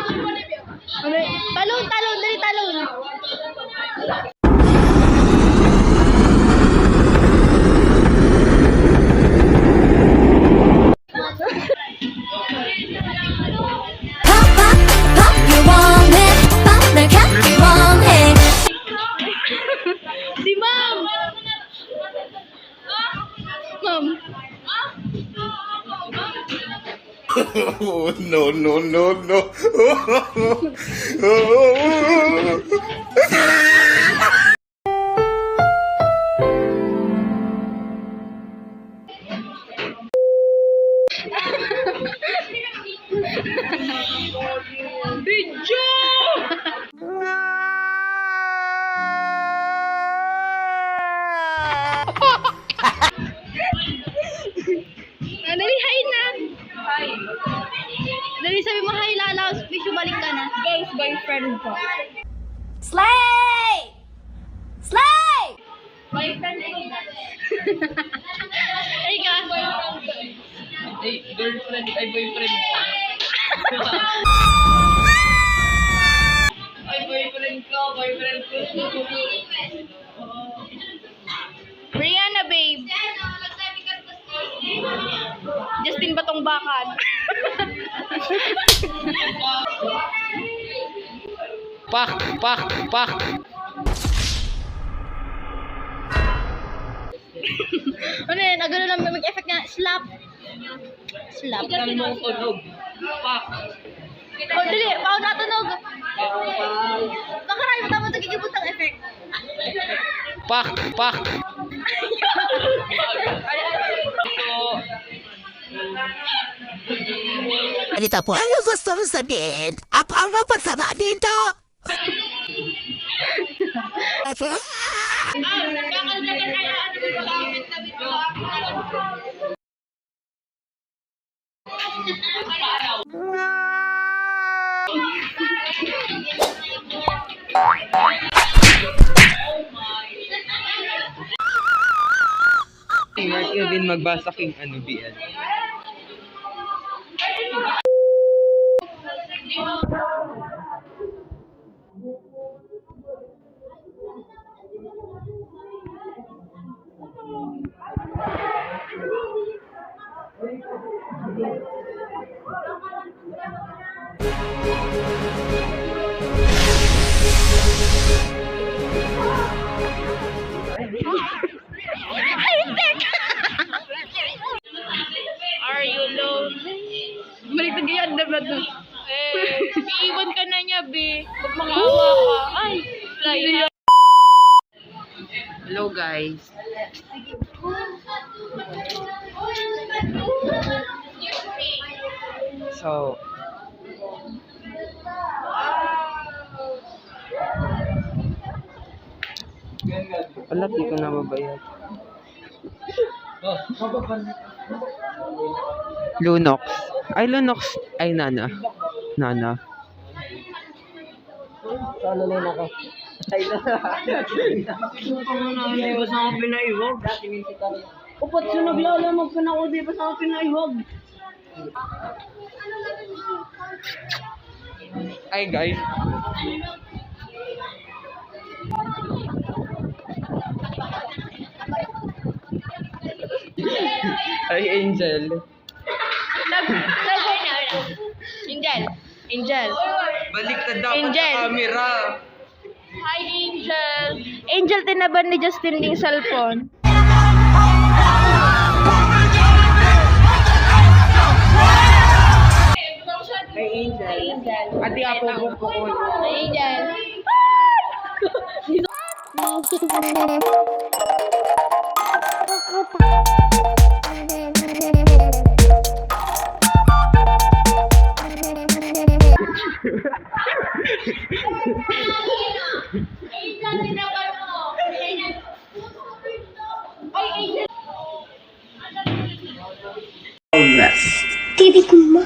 Talon, talon, dali talon. Si Ma'am. Ma'am. Oh, no, no, no, no. Video! Dali, hi na. Hi. Dali, sabi mo, hi, Lala. Bisyo, balik ka na. Guys, boyfriend ko. Slay! Slay! Boyfriend ko. Ay ka. Ay, girlfriend, ay boyfriend ko. Ay, boyfriend ko. Rihanna, babe. Justin Batong Bakad. Pak, pak, pak. Ano yan? Agano lang mag-effect nga. Slap. Slap. Ang mong tunog. Pak. Oh, dali. Pao natunog. Baka rin mo tama nagigibot ang effect. Pak, pak. Dito po, ano gusto mo sabihin? Apa ang mapasama dito? Si Mark Kevin magbasa king ano, BL. Are you lonely? Baliktad yan, dapat na. Iiwan ka na niya, be. Huwag makawa ka. Ay, fly na. Hello guys. So, wala, di ko nababayad. Lunox. Ay, Lunox. Ay, Nana. Nana. Saan na ako? Ay, hindi ba sa ako pinaiwag? Upat siya naglalamag ka na ako, di ba sa ako pinaiwag? Ay, guys. Ay, Angel. Angel. Angel. Baliktad dapat Angel. sa camera. Hi, Angel. Angel, tinaban ni Justin yung cellphone. Ay, Angel. Ati ako ko. Hi, Angel. Titik mo.